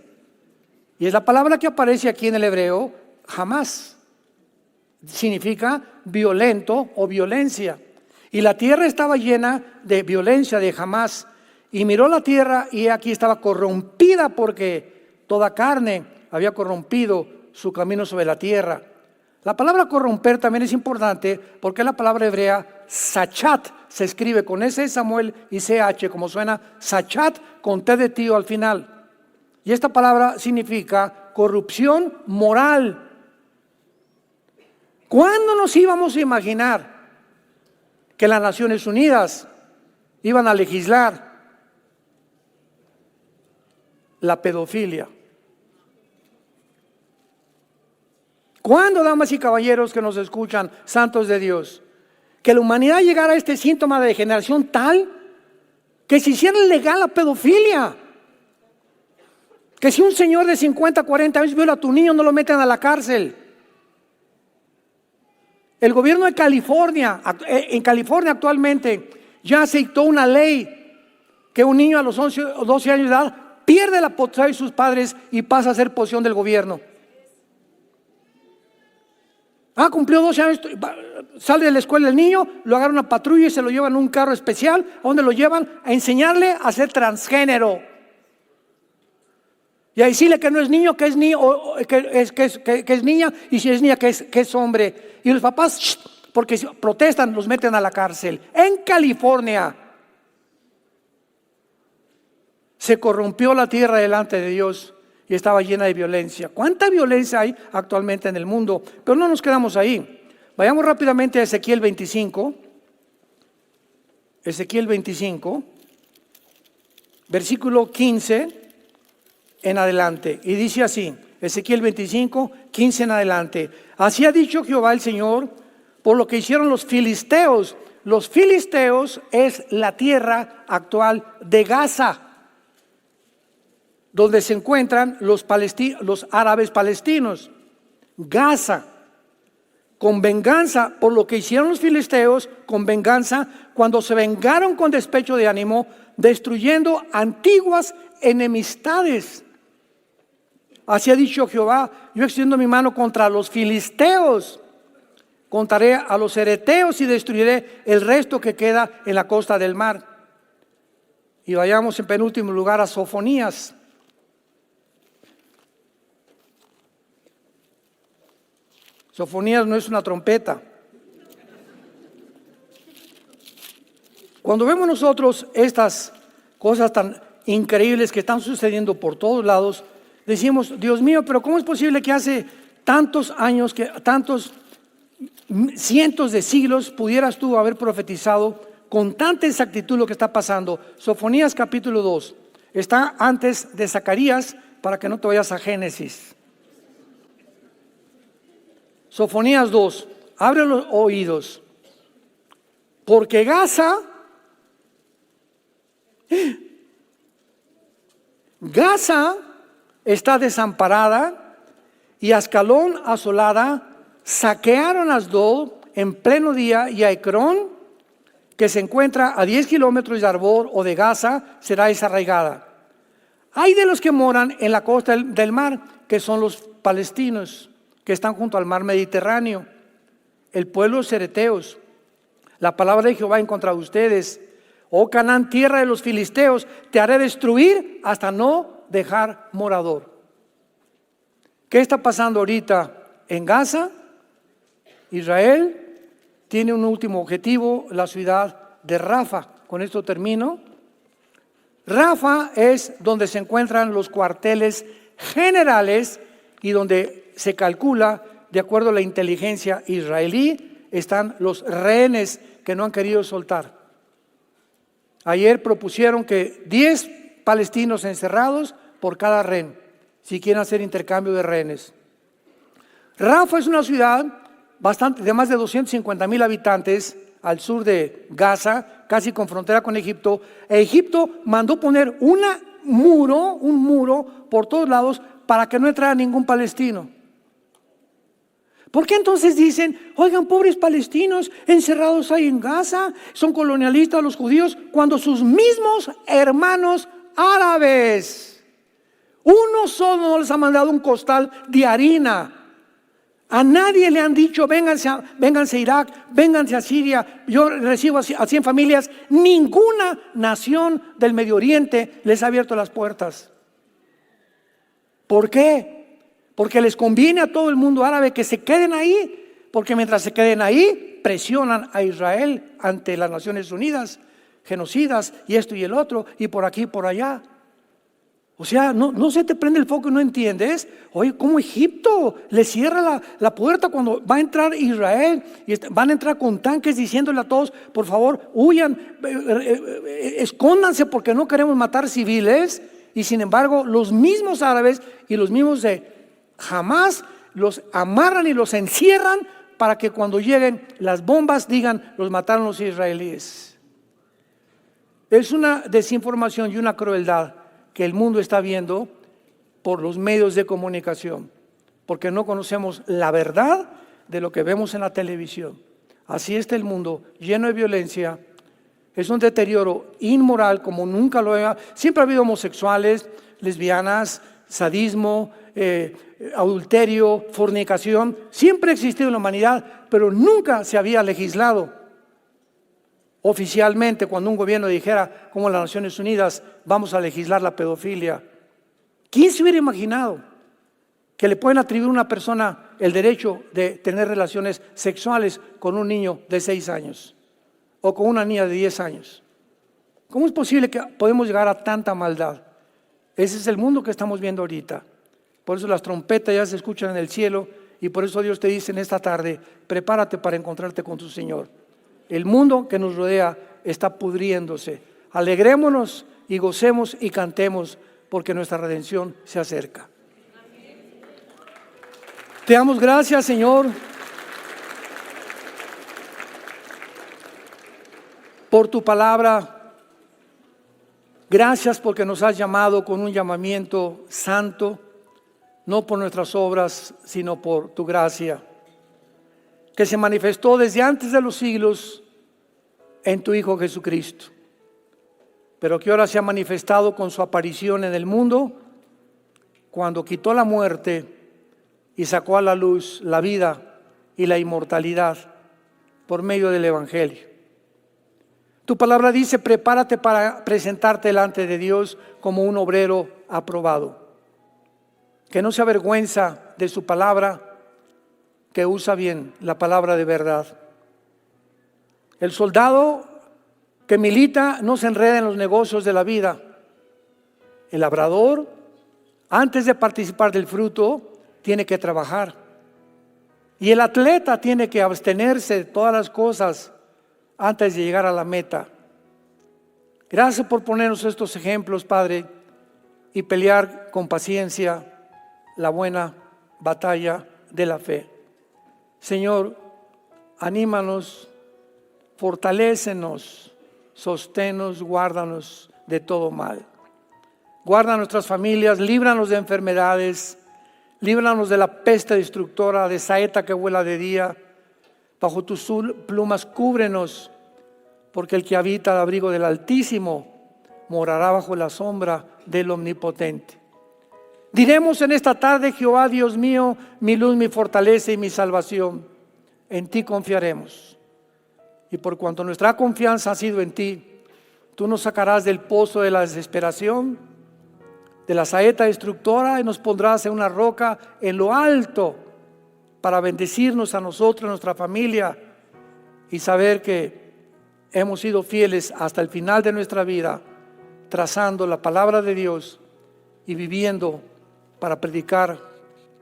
Y es la palabra que aparece aquí en el hebreo, jamás. Significa violento o violencia. Y la tierra estaba llena de violencia, de jamás. Y miró la tierra y aquí estaba corrompida porque toda carne había corrompido su camino sobre la tierra. La palabra corromper también es importante porque la palabra hebrea sachat se escribe con S de Samuel y CH, como suena sachat con T de tío al final. Y esta palabra significa corrupción moral. ¿Cuándo nos íbamos a imaginar que las Naciones Unidas iban a legislar la pedofilia? ¿Cuándo, damas y caballeros que nos escuchan, santos de Dios, que la humanidad llegara a este síntoma de degeneración tal que se hiciera legal la pedofilia? Que si un señor de 50, 40 años viola a tu niño, no lo meten a la cárcel. El gobierno de California, en California actualmente, ya aceptó una ley que un niño a los 11 o 12 años de edad pierde la potestad de sus padres y pasa a ser posesión del gobierno. Cumplió 12 años, sale de la escuela el niño, lo agarra una patrulla y se lo llevan en un carro especial, a donde lo llevan a enseñarle a ser transgénero. Y a decirle que no es niño, que es niño, que es niña, y si es niña, que es hombre. Y los papás, porque protestan, los meten a la cárcel. En California se corrompió la tierra delante de Dios y estaba llena de violencia. ¿Cuánta violencia hay actualmente en el mundo? Pero no nos quedamos ahí. Vayamos rápidamente a Ezequiel 25. Ezequiel 25, versículo 15 en adelante. Y dice así, Ezequiel 25, 15 en adelante. Así ha dicho Jehová el Señor, por lo que hicieron los filisteos. Los filisteos es la tierra actual de Gaza, donde se encuentran los árabes palestinos. Gaza, con venganza por lo que hicieron los filisteos, con venganza cuando se vengaron con despecho de ánimo, destruyendo antiguas enemistades. Así ha dicho Jehová, yo extiendo mi mano contra los filisteos, contaré a los hereteos y destruiré el resto que queda en la costa del mar. Y vayamos en penúltimo lugar a Sofonías. Sofonías no es una trompeta. Cuando vemos nosotros estas cosas tan increíbles que están sucediendo por todos lados, decimos, Dios mío, pero ¿cómo es posible que hace tantos años, que tantos cientos de siglos pudieras tú haber profetizado con tanta exactitud lo que está pasando? Sofonías capítulo 2, está antes de Zacarías, para que no te vayas a Génesis. Sofonías 2, abre los oídos, porque Gaza está desamparada y Ascalón asolada. Saquearon a Asdod en pleno día, y a Ecrón, que se encuentra a 10 kilómetros de Arbor o de Gaza, será desarraigada. Hay de los que moran en la costa del mar, que son los palestinos, que están junto al mar Mediterráneo, el pueblo de los hereteos. La palabra de Jehová en contra de ustedes. Oh Canaán, tierra de los filisteos, te haré destruir hasta no dejar morador. ¿Qué está pasando ahorita en Gaza? Israel tiene un último objetivo, la ciudad de Rafa. Con esto termino. Rafa es donde se encuentran los cuarteles generales y donde se calcula, de acuerdo a la inteligencia israelí, están los rehenes que no han querido soltar. Ayer propusieron que 10 palestinos encerrados por cada rehén, si quieren hacer intercambio de rehenes. Rafa es una ciudad de más de 250,000 habitantes al sur de Gaza, casi con frontera con Egipto. Egipto mandó poner un muro por todos lados para que no entrara ningún palestino. ¿Por qué entonces dicen, oigan, pobres palestinos encerrados ahí en Gaza, son colonialistas los judíos, cuando sus mismos hermanos árabes, uno solo no les ha mandado un costal de harina? A nadie le han dicho, vénganse a Irak, vénganse a Siria, yo recibo a 100 familias. Ninguna nación del Medio Oriente les ha abierto las puertas. ¿Por qué? Porque les conviene a todo el mundo árabe que se queden ahí, porque mientras se queden ahí, presionan a Israel ante las Naciones Unidas, genocidas y esto y el otro, y por aquí y por allá. O sea, no se te prende el foco y no entiendes. Oye, ¿cómo Egipto le cierra la puerta cuando va a entrar Israel? Y van a entrar con tanques diciéndole a todos, por favor, huyan, escóndanse porque no queremos matar civiles. Y sin embargo, los mismos árabes y los mismos de Hamas los amarran y los encierran para que cuando lleguen las bombas digan, los mataron los israelíes. Es una desinformación y una crueldad que el mundo está viendo por los medios de comunicación, porque no conocemos la verdad de lo que vemos en la televisión. Así está el mundo, lleno de violencia. Es un deterioro inmoral como nunca lo había. Siempre ha habido homosexuales, lesbianas, sadismo, adulterio, fornicación. Siempre ha existido en la humanidad, pero nunca se había legislado oficialmente cuando un gobierno dijera, como las Naciones Unidas, vamos a legislar la pedofilia. ¿Quién se hubiera imaginado que le pueden atribuir a una persona el derecho de tener relaciones sexuales con un niño de 6 años o con una niña de 10 años? ¿Cómo es posible que podemos llegar a tanta maldad? Ese es el mundo que estamos viendo ahorita. Por eso las trompetas ya se escuchan en el cielo y por eso Dios te dice en esta tarde, prepárate para encontrarte con tu Señor. El mundo que nos rodea está pudriéndose. Alegrémonos y gocemos y cantemos porque nuestra redención se acerca. Te damos gracias, Señor, por tu palabra. Gracias porque nos has llamado con un llamamiento santo, no por nuestras obras, sino por tu gracia, que se manifestó desde antes de los siglos en tu Hijo Jesucristo, pero que ahora se ha manifestado con su aparición en el mundo, cuando quitó la muerte y sacó a la luz la vida y la inmortalidad por medio del Evangelio. Tu palabra dice, prepárate para presentarte delante de Dios como un obrero aprobado, que no se avergüenza de su palabra, que usa bien la palabra de verdad. El soldado que milita no se enreda en los negocios de la vida. El labrador, antes de participar del fruto, tiene que trabajar. Y el atleta tiene que abstenerse de todas las cosas antes de llegar a la meta. Gracias por ponernos estos ejemplos, Padre, y pelear con paciencia la buena batalla de la fe. Señor, anímanos, fortalécenos, sosténnos, guárdanos de todo mal. Guarda nuestras familias, líbranos de enfermedades, líbranos de la peste destructora, de saeta que vuela de día. Bajo tus plumas cúbrenos, porque el que habita al abrigo del Altísimo morará bajo la sombra del Omnipotente. Diremos en esta tarde, Jehová Dios mío, mi luz, mi fortaleza y mi salvación. En ti confiaremos. Y por cuanto nuestra confianza ha sido en ti, Tú nos sacarás del pozo de la desesperación, de la saeta destructora, y nos pondrás en una roca en lo alto para bendecirnos a nosotros, a nuestra familia, y saber que hemos sido fieles hasta el final de nuestra vida, trazando la palabra de Dios y viviendo para predicar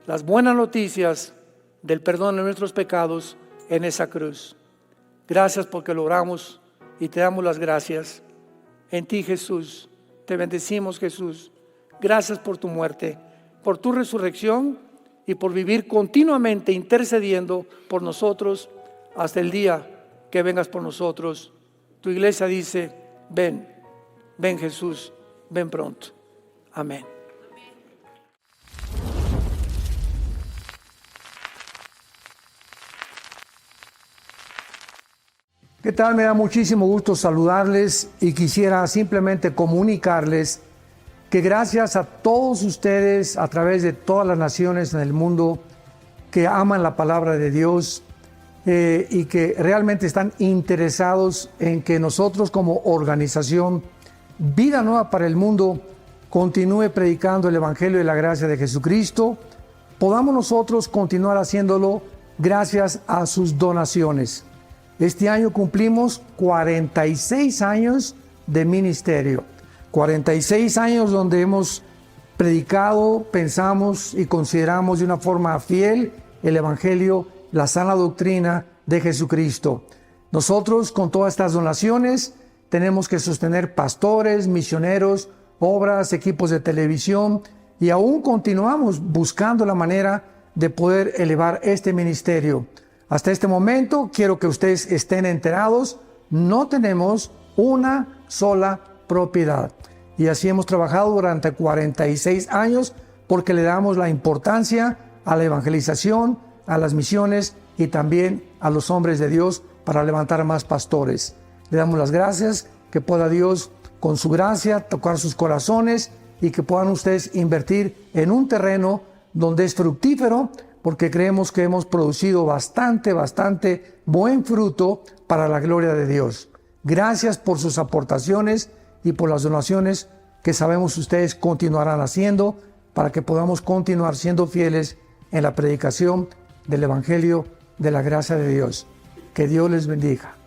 las buenas noticias del perdón de nuestros pecados en esa cruz. Gracias porque lo oramos y te damos las gracias. En ti, Jesús, te bendecimos, Jesús. Gracias por tu muerte, por tu resurrección y por vivir continuamente intercediendo por nosotros hasta el día que vengas por nosotros. Tu iglesia dice: ven, ven Jesús, ven pronto. Amén. ¿Qué tal? Me da muchísimo gusto saludarles y quisiera simplemente comunicarles que gracias a todos ustedes a través de todas las naciones en el mundo que aman la palabra de Dios y que realmente están interesados en que nosotros como organización Vida Nueva para el Mundo continúe predicando el Evangelio de la gracia de Jesucristo, podamos nosotros continuar haciéndolo gracias a sus donaciones. Este año cumplimos 46 años de ministerio, 46 años donde hemos predicado, pensamos y consideramos de una forma fiel el Evangelio, la sana doctrina de Jesucristo. Nosotros con todas estas donaciones tenemos que sostener pastores, misioneros, obras, equipos de televisión y aún continuamos buscando la manera de poder elevar este ministerio. Hasta este momento, quiero que ustedes estén enterados, no tenemos una sola propiedad. Y así hemos trabajado durante 46 años porque le damos la importancia a la evangelización, a las misiones y también a los hombres de Dios para levantar más pastores. Le damos las gracias, que pueda Dios con su gracia tocar sus corazones y que puedan ustedes invertir en un terreno donde es fructífero, porque creemos que hemos producido bastante buen fruto para la gloria de Dios. Gracias por sus aportaciones y por las donaciones que sabemos ustedes continuarán haciendo para que podamos continuar siendo fieles en la predicación del Evangelio de la gracia de Dios. Que Dios les bendiga.